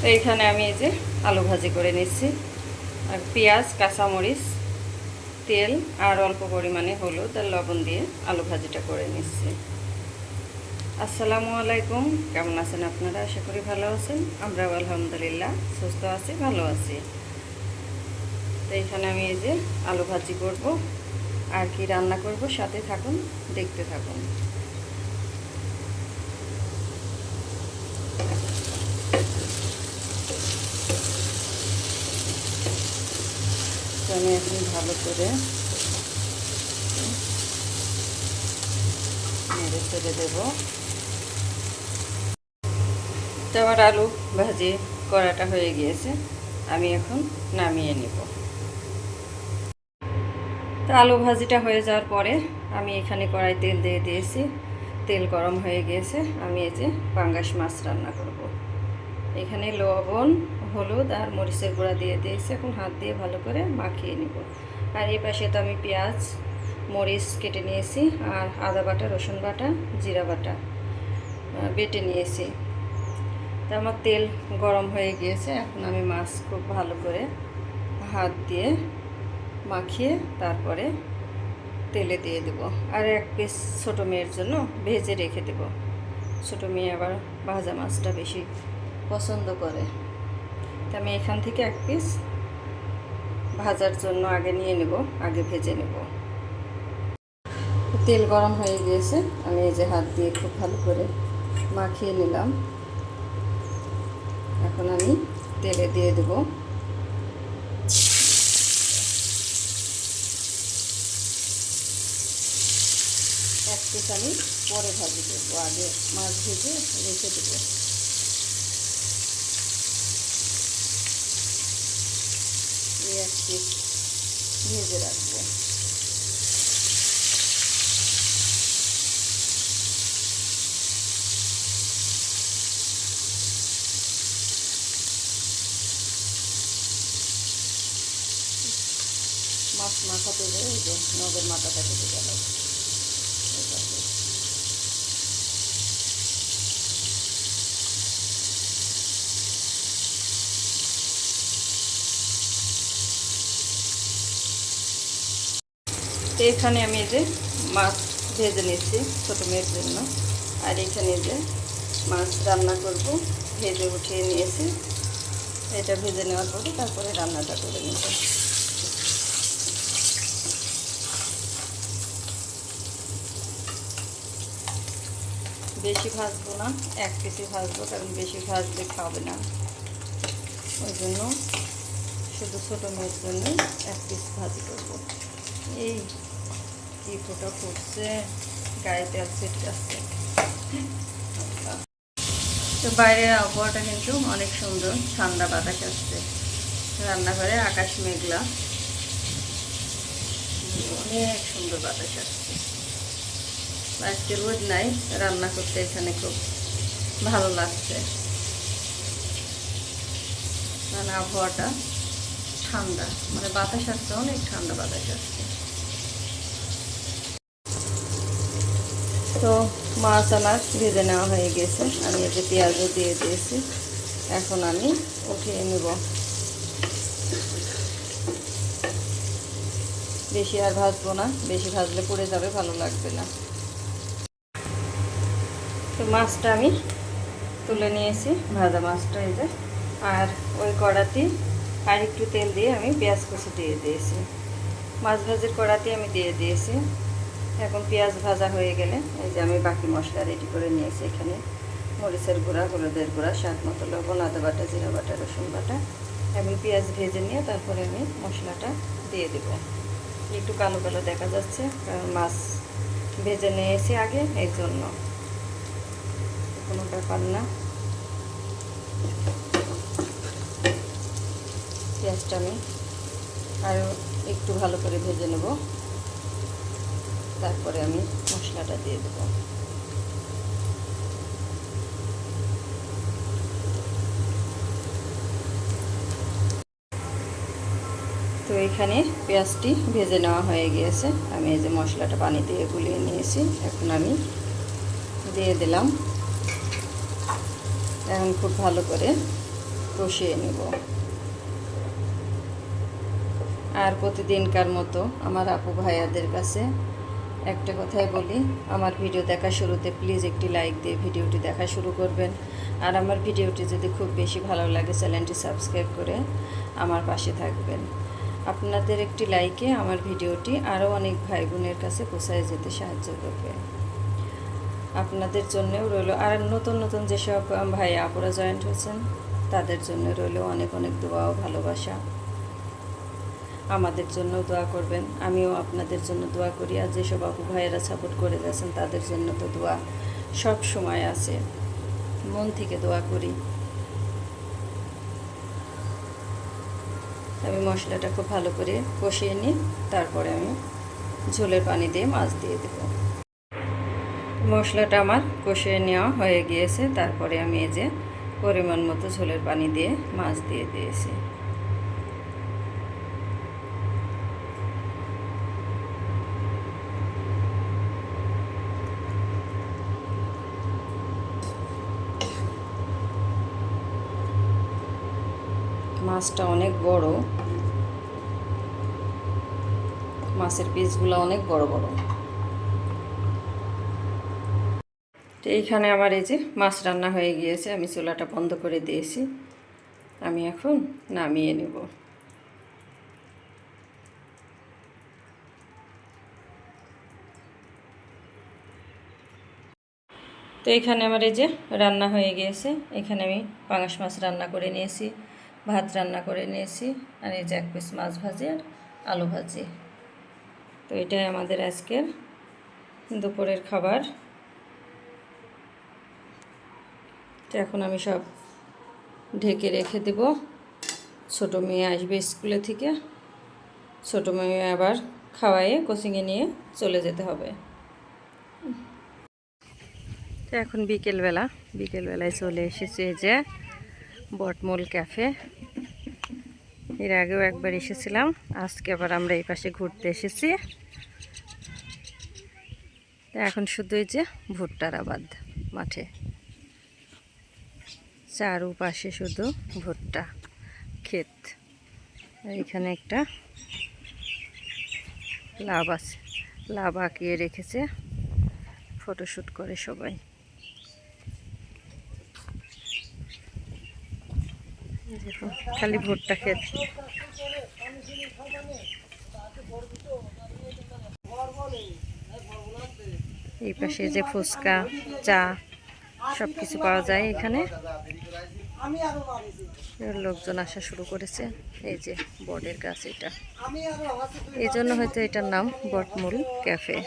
তো এইখানে আমি এই যে আলু ভাজি করে নিচ্ছি, আর পেঁয়াজ, কাঁচামরিচ, তেল আর অল্প পরিমাণে হলুদ আর লবণ দিয়ে আলু ভাজিটা করে নিচ্ছি। আসসালামু আলাইকুম, কেমন আছেন আপনারা? আশা করি ভালো আছেন। আমরাও আলহামদুলিল্লাহ সুস্থ আছি, ভালো আছি। তো এইখানে আমি এই যে আলু ভাজি করব, আর কি রান্না করব সাথে থাকুন, দেখতে থাকুন। তো আমি এখন ভালো করে নেড়ে ছেড়ে দেবো। তো আমার আলু ভাজি করাটা হয়ে গিয়েছে, আমি এখন নামিয়ে নিব। তো আলু ভাজিটা হয়ে যাওয়ার পরে আমি এখানে কড়াই তেল দিয়ে দিয়েছি, তেল গরম হয়ে গিয়েছে। আমি এই যে পাঙ্গাস মাছ রান্না করব। এখানে লবণ, হলুদ আর মরিচের গুঁড়া দিয়ে দিয়েছি, এখন হাত দিয়ে ভালো করে মাখিয়ে নিব। আর এই পাশে তো আমি পেঁয়াজ, মরিচ কেটে নিয়েছি, আর আদা বাটা, রসুন বাটা, জিরা বাটা বেটে নিয়েছি। তো আমার তেল গরম হয়ে গিয়েছে, এখন আমি মাছ খুব ভালো করে হাত দিয়ে মাখিয়ে তারপরে তেলে দিয়ে দেব। আর এক পিস ছোটো মেয়ের জন্য ভেজে রেখে দেব। ছোটো মেয়ে আবার ভাজা মাছটা বেশি পছন্দ করে, তো আমি এখান থেকে এক পিস ভাজার জন্য আগে নিয়ে নেব, আগে ভেজে নেব। তেল গরম হয়ে গিয়েছে, আমি এই যে হাত দিয়ে খুব ভালো করে মাখিয়ে নিলাম। এখন আমি তেলে দিয়ে দেব। এক পিস আমি পরে ভাজি দেবো, আগে মাছ ভেজে রেখে দেবো। এই এক পিস ভেজে রাখবো। মাছ মাখাতে গিয়ে এই যে নগের মাথাটা কেটে গেল। তো এখানে আমি এই যে মাছ ভেজে নিচ্ছি ছোটো মেয়ের জন্য, আর এখানে যে মাছ রান্না করব ভেজে উঠিয়ে নিয়েছি। এটা ভেজে নেওয়ার পরে তারপরে রান্নাটা করে নেব। বেশি ভাজবো না, এক পিসই ভাজবো, কারণ বেশি ভাজলে খাবে না। ওই জন্য শুধু ছোটো মেয়ের জন্য এক পিস ভাজি করবো। এই কি ফোটা ফুটছে, গায়ে তেল ছিটকাচ্ছে। তো বাইরের আবহাওয়াটা কিন্তু অনেক সুন্দর, ঠান্ডা বাতাস আসছে। রান্নাঘরে আকাশ মেঘলা, অনেক সুন্দর বাতাস আসছে। আজকে রোদ নাই, রান্না করতে এখানে খুব ভালো লাগছে, মানে আবহাওয়াটা ঠান্ডা, মানে বাতাস আসছে, অনেক ঠান্ডা বাতাস আসছে। তো মাছ আমার ভেজে নেওয়া হয়ে গেছে, আমি এতে পেঁয়াজও দিয়ে দিয়েছি। এখন আমি উঠিয়ে নেব। বেশি আর ভাজবো না, বেশি ভাজলে পুড়ে যাবে, ভালো লাগবে না। তো মাছটা আমি তুলে নিয়েছি, ভাজা মাছটা এই যে। আর ওই কড়াতে আর একটু তেল দিয়ে আমি পেঁয়াজ কুচি দিয়ে দিয়েছি। মাছ ভাজির কড়াতে আমি দিয়ে দিয়েছি। এখন পেঁয়াজ ভাজা হয়ে গেলে এই যে আমি বাকি মশলা রেডি করে নিয়েছি। এখানে মরিচের গুঁড়া, হলুদের গুঁড়া, স্বাদ মতো লবণ, আদা বাটা, জিরা বাটা, রসুন বাটা। এখন পেঁয়াজ ভেজে নিয়ে তারপরে আমি মশলাটা দিয়ে দেব। একটু কালো কালো দেখা যাচ্ছে, কারণ মাছ ভেজে নিয়েছি আগে, এই জন্য। কোনো ব্যাপার না। পেঁয়াজটা আমি আরও একটু ভালো করে ভেজে নেব, তারপরে আমি মশলাটা দিয়ে দেব। তো এখানে পেঁয়াজটি ভেজে নেওয়া হয়ে গিয়েছে, আমি এই যে মশলাটা পানি দিয়ে গুলিয়ে নিয়েছি, এখন আমি দিয়ে দিলাম। এখন খুব ভালো করে কষিয়ে নেব। আর প্রতিদিনকার মতো আমার আপু ভাইয়াদের কাছে একটা কথাই বলি, আমার ভিডিও দেখা শুরুতে প্লিজ একটি লাইক দিয়ে ভিডিওটি দেখা শুরু করবেন। আর আমার ভিডিওটি যদি খুব বেশি ভালো লাগে চ্যানেলটি সাবস্ক্রাইব করে আমার পাশে থাকবেন। আপনাদের একটি লাইকে আমার ভিডিওটি আরও অনেক ভাই বোনের কাছে পৌঁছায় যেতে সাহায্য করবে। আপনাদের জন্যও রইল, আর নতুন নতুন যেসব ভাই আপুরা জয়েন্ট হয়েছেন তাদের জন্য রইল অনেক অনেক দোয়া ও ভালোবাসা। আমাদের জন্য দোয়া করবেন, আমিও আপনাদের জন্য দোয়া করি। আর যেসব আপু ভাইয়েরা সাপোর্ট করে যাচ্ছেন তাদের জন্য তো দোয়া সব সময় আছে, মন থেকে দোয়া করি। আমি মশলাটা খুব ভালো করে কষিয়ে নিই, তারপরে আমি ঝোলের পানি দিয়ে মাছ দিয়ে দেব। মশলাটা আমার কষিয়ে নেওয়া হয়ে গিয়েছে, তারপরে আমি এই যে পরিমাণ মতো ঝোলের পানি দিয়ে মাছ দিয়ে দিয়েছি। মাছটা অনেক বড়, মাছের পিসগুলো অনেক বড় বড়। তো এইখানে আমার এই যে মাছ রান্না হয়ে গিয়েছে, আমি চুলাটা বন্ধ করে দিয়েছি। আমি এখন নামিয়ে নেব। তো এখানে আমার এই যে রান্না হয়ে গিয়েছে। এখানে আমি পাঙাশ মাছ রান্না করে নিয়েছি, ভাত রান্না করে নিয়েছি, আর এই যে এক পিস মাছ ভাজি আর আলু ভাজি। তো এটাই আমাদের আজকের দুপুরের খাবার। তো এখন আমি সব ঢেকে রেখে দেব। ছোটো মেয়ে আসবে স্কুলে থেকে, ছোটো মেয়ে আবার খাওয়াইয়ে কোচিংয়ে নিয়ে চলে যেতে হবে। তো এখন বিকেলবেলায় চলে এসেছি এই যে বটমূল ক্যাফে। এর আগেও একবার এসেছিলাম, আজকে আবার আমরা এই পাশে ঘুরতে এসেছি। এখন শুধু এই যে ভুট্টার আবাদ মাঠে, চারপাশে শুধু ভুট্টা ক্ষেত। এখানে একটা লাভ আছে, লাভ আঁকিয়ে রেখেছে, ফটোশ্যুট করে সবাই। দেখুন খালি ভুট্টা ক্ষেত। এই পাশে যে ফুচকা, চা সব কিছু পাওয়া যায় এখানে। লোকজন আসা শুরু করেছে। এই যে বটের গাছ, এটা এই জন্য হয়তো এটার নাম বটমূল ক্যাফে।